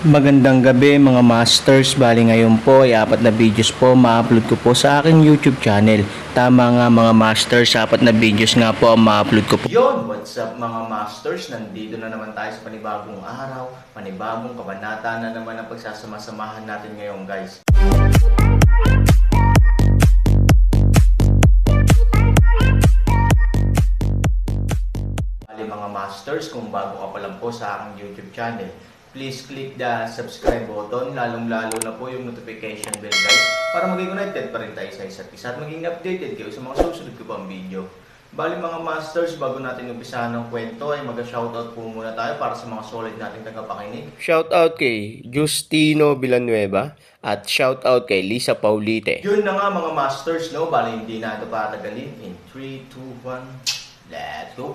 Magandang gabi mga masters, bali ngayon po ay 4 na videos po ma-upload ko po sa aking YouTube channel. Tama nga mga masters, 4 na videos nga po ang ma-upload ko po. Yon, what's up mga masters? Nandito na naman tayo sa panibagong araw, panibagong kabanata na naman ang pagsasama-samahan natin ngayon guys. Bali mga masters, kung bago ka pa lang po sa aking YouTube channel, please click the subscribe button, lalong-lalo na po yung notification bell guys, para maging connected pa rin tayo sa isa't isa at maging updated kayo sa mga susunod ko pang video. Bali mga masters, bago natin umpisahan ng kwento ay mag-shoutout po muna tayo para sa mga solid nating tagapakinig. Shoutout kay Justino Villanueva at shoutout kay Lisa Paulite. Yun na nga mga masters, no? Bali hindi na ito patagalin. In 3, 2, 1, let's go!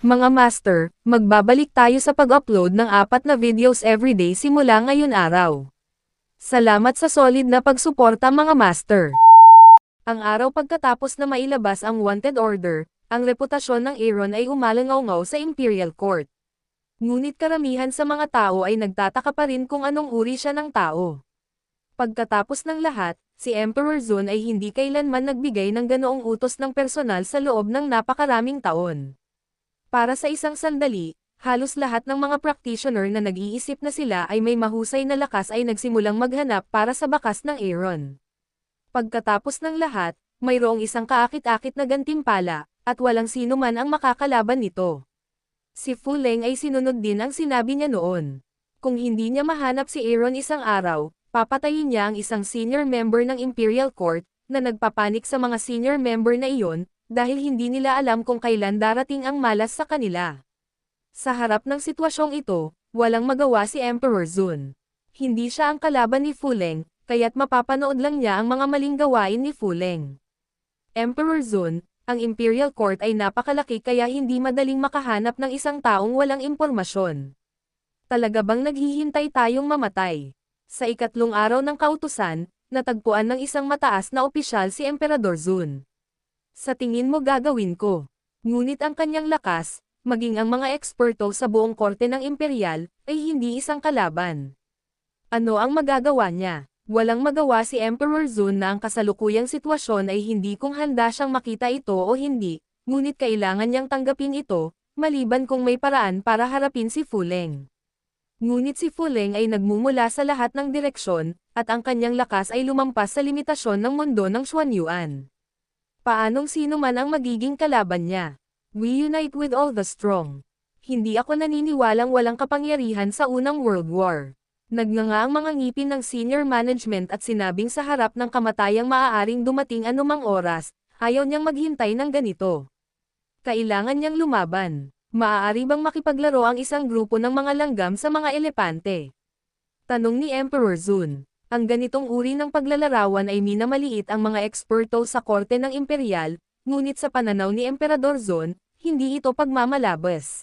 Mga master, magbabalik tayo sa pag-upload ng 4 na videos everyday simula ngayon araw. Salamat sa solid na pagsuporta mga master. Ang araw pagkatapos na mailabas ang wanted order, ang reputasyon ng Aaron ay umalangaw-ngaw sa Imperial Court. Ngunit karamihan sa mga tao ay nagtataka pa rin kung anong uri siya ng tao. Pagkatapos ng lahat, si Emperor Zun ay hindi kailanman nagbigay ng ganoong utos ng personal sa loob ng napakaraming taon. Para sa isang sandali, halos lahat ng mga practitioner na nag-iisip na sila ay may mahusay na lakas ay nagsimulang maghanap para sa bakas ng Aaron. Pagkatapos ng lahat, mayroong isang kaakit-akit na gantimpala, at walang sino man ang makakalaban nito. Si Fu Leng ay sinunod din ang sinabi niya noon. Kung hindi niya mahanap si Aaron isang araw, papatayin niya ang isang senior member ng Imperial Court, na nagpapanik sa mga senior member na iyon, dahil hindi nila alam kung kailan darating ang malas sa kanila. Sa harap ng sitwasyong ito, walang magawa si Emperor Zun. Hindi siya ang kalaban ni Fu Leng, kaya't mapapanood lang niya ang mga maling gawain ni Fu Leng. Emperor Zun, ang Imperial Court ay napakalaki kaya hindi madaling makahanap ng isang taong walang impormasyon. Talaga bang naghihintay tayong mamatay? Sa ikatlong araw ng kautusan, natagpuan ng isang mataas na opisyal si Emperador Zun. Sa tingin mo gagawin ko. Ngunit ang kanyang lakas, maging ang mga eksperto sa buong korte ng imperial, ay hindi isang kalaban. Ano ang magagawa niya? Walang magawa si Emperor Zun na ang kasalukuyang sitwasyon ay hindi kung handa siyang makita ito o hindi, ngunit kailangan niyang tanggapin ito, maliban kung may paraan para harapin si Fu Leng. Ngunit si Fu Leng ay nagmumula sa lahat ng direksyon, at ang kanyang lakas ay lumampas sa limitasyon ng mundo ng Xuanyuan. Paanong sino man ang magiging kalaban niya? We unite with all the strong. Hindi ako naniniwalang walang kapangyarihan sa unang World War. Nagnganga ang mga ngipin ng senior management at sinabing sa harap ng kamatayang maaaring dumating anumang oras, ayaw niyang maghintay ng ganito. Kailangan niyang lumaban. Maaari bang makipaglaro ang isang grupo ng mga langgam sa mga elepante? Tanong ni Emperor Zun. Ang ganitong uri ng paglalarawan ay minamaliit ang mga eksperto sa korte ng imperial, ngunit sa pananaw ni Emperador Zun, hindi ito pagmamalabas.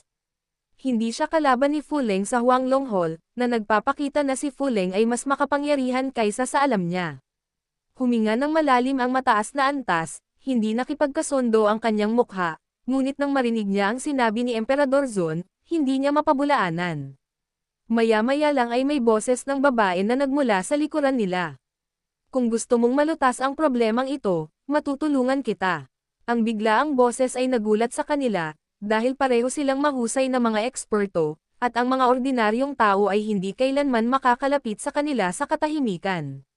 Hindi siya kalaban ni Fu Leng sa Huanglong Hall, na nagpapakita na si Fu Leng ay mas makapangyarihan kaysa sa alam niya. Huminga ng malalim ang mataas na antas, hindi nakipagkasundo ang kanyang mukha, ngunit nang marinig niya ang sinabi ni Emperador Zun, hindi niya mapabulaanan. Maya-maya lang ay may boses ng babae na nagmula sa likuran nila. Kung gusto mong malutas ang problemang ito, matutulungan kita. Ang biglaang boses ay nagulat sa kanila, dahil pareho silang mahusay na mga eksperto, at ang mga ordinaryong tao ay hindi kailanman makakalapit sa kanila sa katahimikan.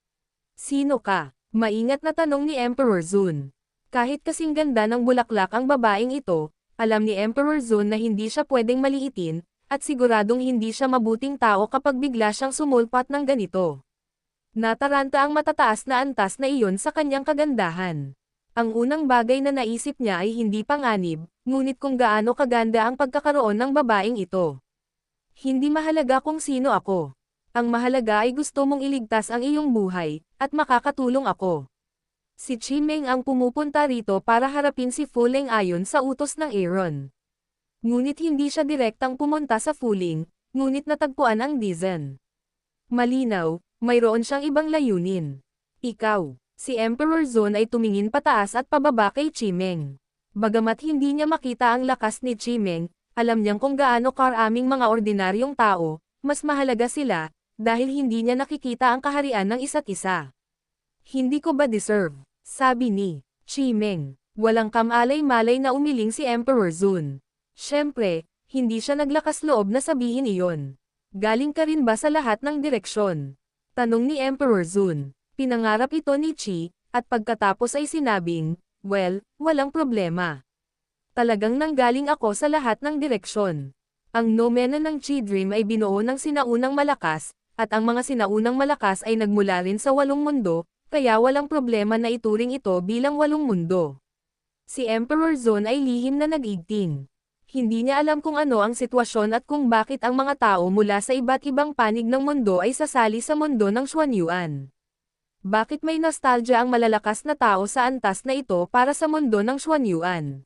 Sino ka? Maingat na tanong ni Emperor Zun. Kahit kasing ganda ng bulaklak ang babaeng ito, alam ni Emperor Zun na hindi siya pwedeng maliitin, at siguradong hindi siya mabuting tao kapag bigla siyang sumulpat ng ganito. Nataranta ang matataas na antas na iyon sa kanyang kagandahan. Ang unang bagay na naisip niya ay hindi panganib, ngunit kung gaano kaganda ang pagkakaroon ng babaeng ito. Hindi mahalaga kung sino ako. Ang mahalaga ay gusto mong iligtas ang iyong buhay, at makakatulong ako. Si Chimeng ang pumupunta rito para harapin si Fu Leng ayon sa utos ng Aaron. Ngunit hindi siya direktang pumunta sa Fu Leng, ngunit natagpuan ang Dizen. Malinaw, mayroon siyang ibang layunin. Ikaw, si Emperor Zun ay tumingin pataas at pababa kay Chimeng. Bagamat hindi niya makita ang lakas ni Chimeng, alam niyang kung gaano karaming mga ordinaryong tao, mas mahalaga sila, dahil hindi niya nakikita ang kaharian ng isa't isa. Hindi ko ba deserve? Sabi ni Chimeng. Walang kamalay-malay na umiling si Emperor Zun. Siyempre, hindi siya naglakas loob na sabihin iyon. Galing ka rin ba sa lahat ng direksyon? Tanong ni Emperor Zun. Pinangarap ito ni Chi, at pagkatapos ay sinabing, well, walang problema. Talagang nanggaling ako sa lahat ng direksyon. Ang nomena ng Chi Dream ay binuo ng sinaunang malakas, at ang mga sinaunang malakas ay nagmula rin sa 8 mundo, kaya walang problema na ituring ito bilang 8 mundo. Si Emperor Zun ay lihim na nag-igting. Hindi niya alam kung ano ang sitwasyon at kung bakit ang mga tao mula sa iba't ibang panig ng mundo ay sasali sa mundo ng Xuanyuan. Bakit may nostalgia ang malalakas na tao sa antas na ito para sa mundo ng Xuanyuan?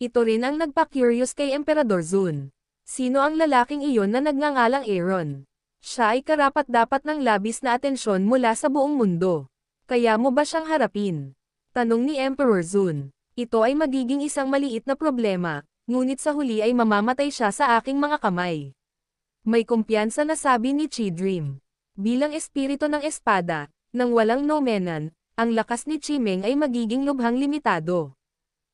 Ito rin ang nagpa-curious kay Emperador Zun. Sino ang lalaking iyon na nagngangalang Aaron? Siya ay karapat-dapat ng labis na atensyon mula sa buong mundo. Kaya mo ba siyang harapin? Tanong ni Emperor Zun. Ito ay magiging isang maliit na problema, ngunit sa huli ay mamamatay siya sa aking mga kamay. May kumpiyansa na sabi ni Chi Dream. Bilang espiritu ng espada, nang walang nomenan, ang lakas ni Chimeng ay magiging lubhang limitado.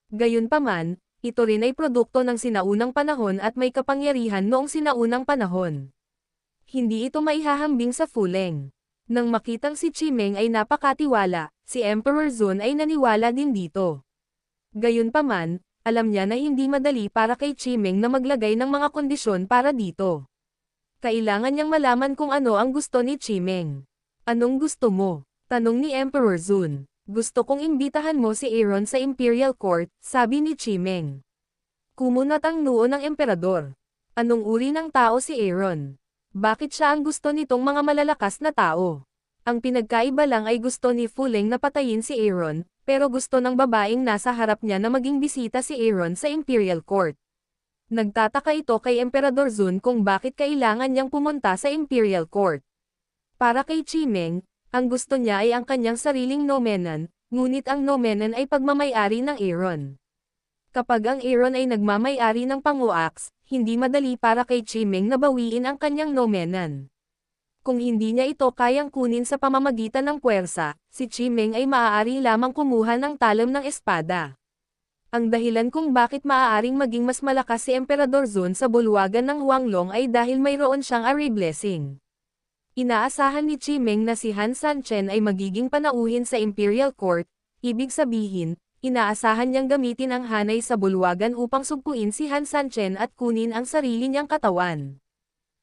Gayunpaman, ito rin ay produkto ng sinaunang panahon at may kapangyarihan noong sinaunang panahon. Hindi ito maihahambing sa Fuleng. Nang makitang si Chimeng ay napakatiwala, si Emperor Zun ay naniwala din dito. Gayunpaman, alam niya na hindi madali para kay Chimeng na maglagay ng mga kondisyon para dito. Kailangan niyang malaman kung ano ang gusto ni Chimeng. Anong gusto mo? Tanong ni Emperor Zun. Gusto kong imbitahan mo si Aaron sa Imperial Court, sabi ni Chimeng. Kumunat ang noo ng emperador. Anong uri ng tao si Aaron? Bakit siya ang gusto nitong mga malalakas na tao? Ang pinagkaiba lang ay gusto ni Fuleng na patayin si Aaron, pero gusto ng babaeng nasa harap niya na maging bisita si Aaron sa Imperial Court. Nagtataka ito kay Emperador Zun kung bakit kailangan niyang pumunta sa Imperial Court. Para kay Chimeng, ang gusto niya ay ang kanyang sariling nomenan, ngunit ang nomenan ay pagmamay-ari ng Aaron. Kapag ang Aaron ay nagmamay-ari ng Panguax, hindi madali para kay Chimeng na bawiin ang kanyang nomenan. Kung hindi niya ito kayang kunin sa pamamagitan ng puwersa, si Chimeng ay maaari lamang kumuha ng talam ng espada. Ang dahilan kung bakit maaaring maging mas malakas si Emperador Zun sa bulwagan ng Huanglong ay dahil mayroon siyang Array Blessing. Inaasahan ni Chimeng na si Han Sanchen ay magiging panauhin sa Imperial Court, ibig sabihin, inaasahan niyang gamitin ang hanay sa bulwagan upang sugpuin si Han Sanchen at kunin ang sarili niyang katawan.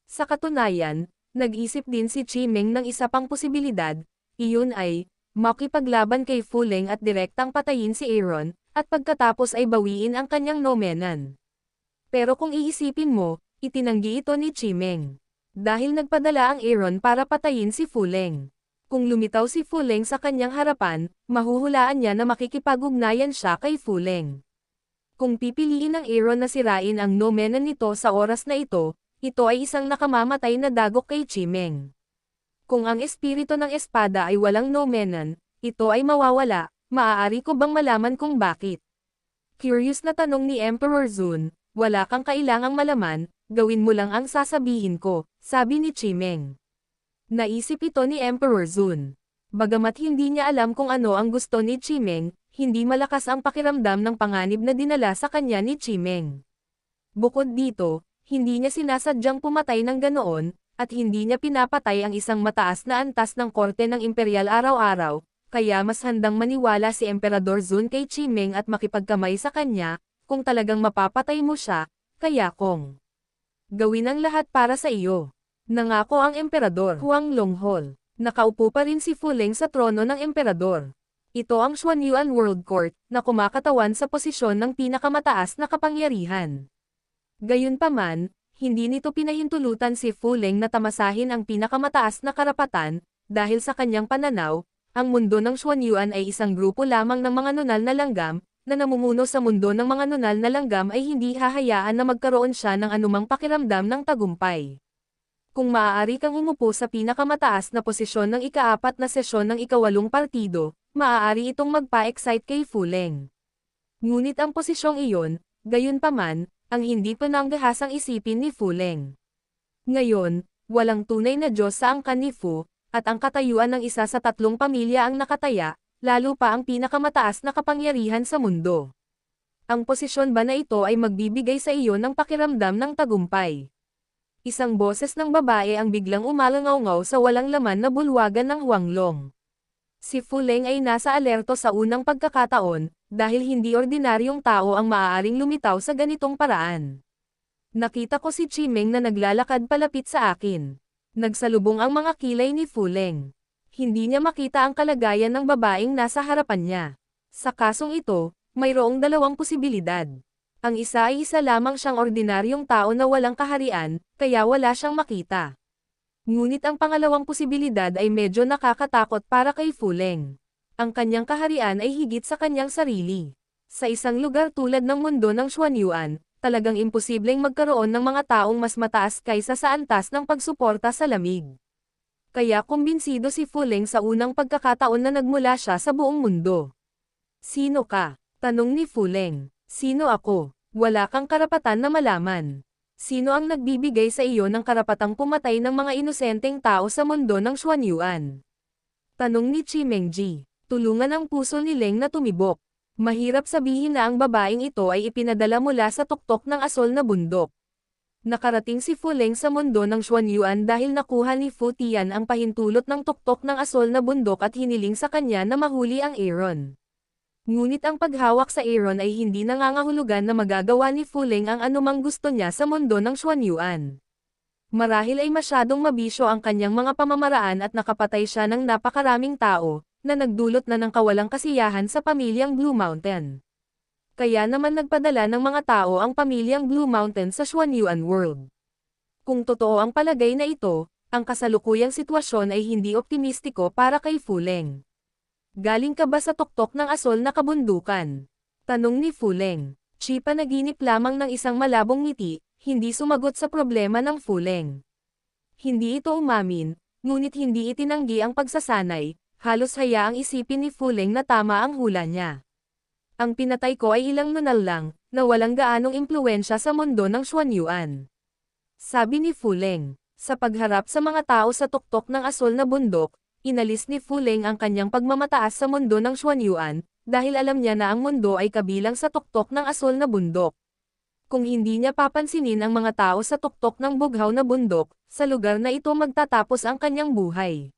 Sa katunayan, nag-isip din si Chimeng ng isa pang posibilidad, iyon ay, makipaglaban kay Fuleng at direktang patayin si Aaron, at pagkatapos ay bawiin ang kanyang nomenan. Pero kung iisipin mo, itinanggi ito ni Chimeng. Dahil nagpadala ang Aaron para patayin si Fuleng. Kung lumitaw si Fuleng sa kanyang harapan, mahuhulaan niya na makikipag-ugnayan siya kay Fuleng. Kung pipiliin ng Aaron na sirain ang nomenan nito sa oras na ito ay isang nakamamatay na dagok kay Chimeng. Kung ang espiritu ng espada ay walang nomenan, ito ay mawawala, maaari ko bang malaman kung bakit? Curious na tanong ni Emperor Zun, wala kang kailangang malaman, gawin mo lang ang sasabihin ko, sabi ni Chimeng. Naisip ito ni Emperor Zun. Bagamat hindi niya alam kung ano ang gusto ni Chimeng, hindi malakas ang pakiramdam ng panganib na dinala sa kanya ni Chimeng. Bukod dito, hindi niya sinasadyang pumatay ng ganoon, at hindi niya pinapatay ang isang mataas na antas ng korte ng imperial araw-araw, kaya mas handang maniwala si Emperador Zun kay Chimeng at makipagkamay sa kanya, kung talagang mapapatay mo siya, kaya kong gawin ang lahat para sa iyo. Nangako ang Emperador Huanglong Hall. Nakaupo pa rin si Fuleng sa trono ng Emperador. Ito ang Xuanyuan World Court, na kumakatawan sa posisyon ng pinakamataas na kapangyarihan. Gayunpaman, hindi nito pinahintulutan si Fuleng na tamasahin ang pinakamataas na karapatan, dahil sa kanyang pananaw, ang mundo ng Xuanyuan ay isang grupo lamang ng mga nunal na langgam, na namumuno sa mundo ng mga nunal na langgam ay hindi hahayaan na magkaroon siya ng anumang pakiramdam ng tagumpay. Kung maaari kang umupo sa pinakamataas na posisyon ng ika-4 na sesyon ng ika-8 partido, maaari itong magpa-excite kay Fuleng. Ngunit ang posisyong iyon, gayunpaman, ang hindi pananggahasang isipin ni Fuleng. Ngayon, Walang tunay na Diyos sa angkan ni Fu, at ang katayuan ng isa sa 3 pamilya ang nakataya, lalo pa ang pinakamataas na kapangyarihan sa mundo. Ang posisyon ba na ito ay magbibigay sa iyo ng pakiramdam ng tagumpay? Isang boses ng babae ang biglang umalangaw-ngaw sa walang laman na bulwagan ng Huanglong. Si Fu Leng ay nasa alerto sa unang pagkakataon, dahil hindi ordinaryong tao ang maaaring lumitaw sa ganitong paraan. Nakita ko si Chimeng na naglalakad palapit sa akin. Nagsalubong ang mga kilay ni Fu Leng. Hindi niya makita ang kalagayan ng babaeng nasa harapan niya. Sa kasong ito, mayroong 2 posibilidad. Ang isa ay isa lamang siyang ordinaryong tao na walang kaharian, kaya wala siyang makita. Ngunit ang pangalawang posibilidad ay medyo nakakatakot para kay Fu Leng. Ang kanyang kaharian ay higit sa kanyang sarili. Sa isang lugar tulad ng mundo ng Xuanyuan, talagang imposibleng magkaroon ng mga taong mas mataas kaysa sa antas ng pagsuporta sa lamig. Kaya kumbinsido si Fu Leng sa unang pagkakataon na nagmula siya sa buong mundo. Sino ka? Tanong ni Fu Leng. Sino ako? Wala kang karapatan na malaman. Sino ang nagbibigay sa iyo ng karapatang pumatay ng mga inosenteng tao sa mundo ng Xuanyuan? Tanong ni Chimeng Ji. Tulungan ang puso ni Leng na tumibok. Mahirap sabihin na ang babaeng ito ay ipinadala mula sa tuktok ng asol na bundok. Nakarating si Fu Leng sa mundo ng Xuanyuan dahil nakuha ni Fu Tian ang pahintulot ng tuktok ng asol na bundok at hiniling sa kanya na mahuli ang Aaron. Ngunit ang paghawak sa Aaron ay hindi nangangahulugan na magagawa ni Fu Leng ang anumang gusto niya sa mundo ng Xuanyuan. Marahil ay masyadong mabisyo ang kanyang mga pamamaraan at nakapatay siya ng napakaraming tao, na nagdulot na ng kawalang kasiyahan sa pamilyang Blue Mountain. Kaya naman nagpadala ng mga tao ang pamilyang Blue Mountain sa Xuanyuan World. Kung totoo ang palagay na ito, ang kasalukuyang sitwasyon ay hindi optimistiko para kay Fu Leng. Galing ka ba sa tuktok ng asol na kabundukan? Tanong ni Fu Leng. Chi panaginip lamang ng isang malabong ngiti, hindi sumagot sa problema ng Fu Leng. Hindi ito umamin, ngunit hindi itinanggi ang pagsasanay, halos hayaang isipin ni Fu Leng na tama ang hula niya. Ang pinatay ko ay ilang nunal lang, na walang gaanong impluwensya sa mundo ng Xuanyuan. Sabi ni Fu Leng. Sa pagharap sa mga tao sa tuktok ng asol na bundok, inalis ni Fu Leng ang kanyang pagmamataas sa mundo ng Xuanyuan, dahil alam niya na ang mundo ay kabilang sa tuktok ng asol na bundok. Kung hindi niya papansinin ang mga tao sa tuktok ng bughaw na bundok, sa lugar na ito magtatapos ang kanyang buhay.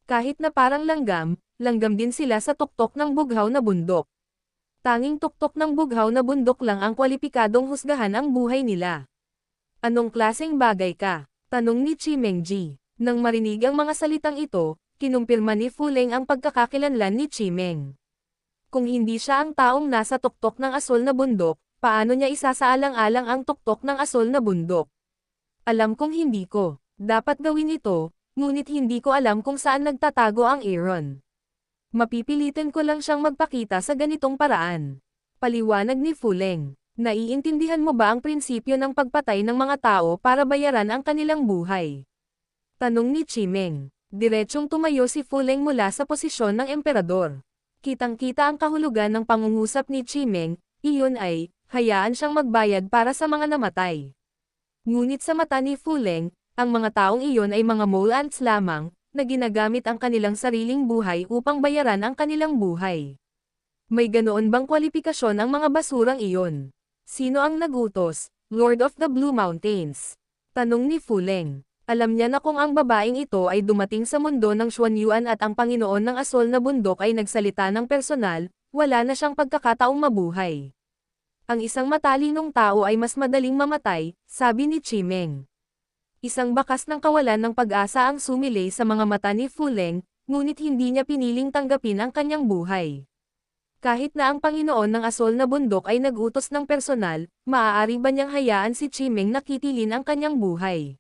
Kahit na parang langgam din sila sa tuktok ng bughaw na bundok. Tanging tuktok ng bughaw na bundok lang ang kwalipikadong husgahan ang buhay nila. Anong klaseng bagay ka? Tanong ni Chimeng Ji. Nang marinig ang mga salitang ito, kinumpirma ni Fu Leng ang pagkakakilanlan ni Chimeng. Kung hindi siya ang taong nasa tuktok ng asol na bundok, paano niya isasaalang-alang ang tuktok ng asol na bundok? Alam kong hindi ko dapat gawin ito, ngunit hindi ko alam kung saan nagtatago ang Aaron. Mapipilitin ko lang siyang magpakita sa ganitong paraan. Paliwanag ni Fu Leng. Naiintindihan mo ba ang prinsipyo ng pagpatay ng mga tao para bayaran ang kanilang buhay? Tanong ni Chimeng. Diretsyong tumayo si Fu Leng mula sa posisyon ng emperador. Kitang-kita ang kahulugan ng pangungusap ni Chimeng, iyon ay, hayaan siyang magbayad para sa mga namatay. Ngunit sa mata ni Fu Leng, ang mga taong iyon ay mga mole ants lamang, na ginagamit ang kanilang sariling buhay upang bayaran ang kanilang buhay. May ganoon bang kwalifikasyon ang mga basurang iyon? Sino ang nagutos? Lord of the Blue Mountains. Tanong ni Fu Leng. Alam niya na kung ang babaeng ito ay dumating sa mundo ng Xuanyuan at ang Panginoon ng Asol na Bundok ay nagsalita ng personal, wala na siyang pagkakataong mabuhay. Ang isang matalinong tao ay mas madaling mamatay, sabi ni Chimeng. Isang bakas ng kawalan ng pag-asa ang sumilay sa mga mata ni Fu Leng, ngunit hindi niya piniling tanggapin ang kanyang buhay. Kahit na ang Panginoon ng Asol na Bundok ay nag-utos ng personal, maaari ba niyang hayaan si Chimeng na kitilin ang kanyang buhay?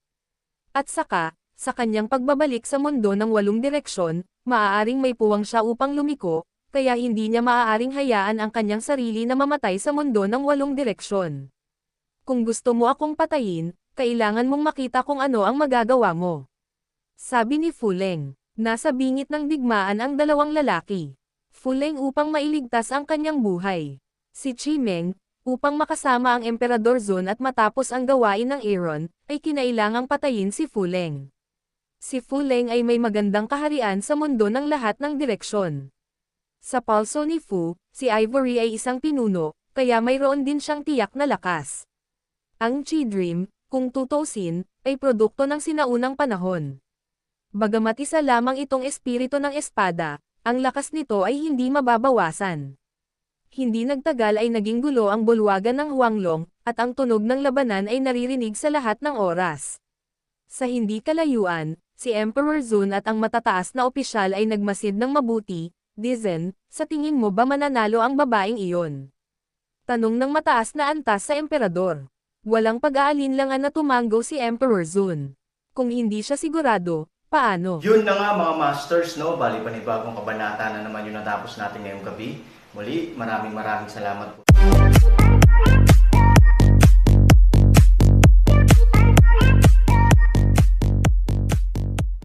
At saka, sa kanyang pagbabalik sa mundo ng 8 direksyon, maaaring may puwang siya upang lumiko, kaya hindi niya maaaring hayaan ang kanyang sarili na mamatay sa mundo ng 8 direksyon. Kung gusto mo akong patayin, kailangan mong makita kung ano ang magagawa mo. Sabi ni Fu Leng. Nasa bingit ng digmaan ang 2 lalaki. Fu Leng upang mailigtas ang kanyang buhay. Si Chimeng, Upang makasama ang Emperador Zun at matapos ang gawain ng Aaron, ay kinailangang patayin si Fu Leng. Si Fu Leng ay may magandang kaharian sa mundo ng lahat ng direksyon. Sa palso ni Fu, si Ivory ay isang pinuno, kaya mayroon din siyang tiyak na lakas. Ang Chi Dream, kung tutusin, ay produkto ng sinaunang panahon. Bagamat isa lamang itong espiritu ng espada, ang lakas nito ay hindi mababawasan. Hindi nagtagal ay naging gulo ang bulwagan ng Huanglong, at ang tunog ng labanan ay naririnig sa lahat ng oras. Sa hindi kalayuan, si Emperor Zun at ang matataas na opisyal ay nagmasid ng mabuti. Dizen, sa tingin mo ba mananalo ang babaeng iyon? Tanong ng mataas na antas sa emperador. Walang pag-aalinlangan na tumango si Emperor Zun. Kung hindi siya sigurado, paano? Yun na nga mga masters, no? Bali panibagong kabanata na naman yung natapos natin ngayong gabi. Muli, maraming salamat po.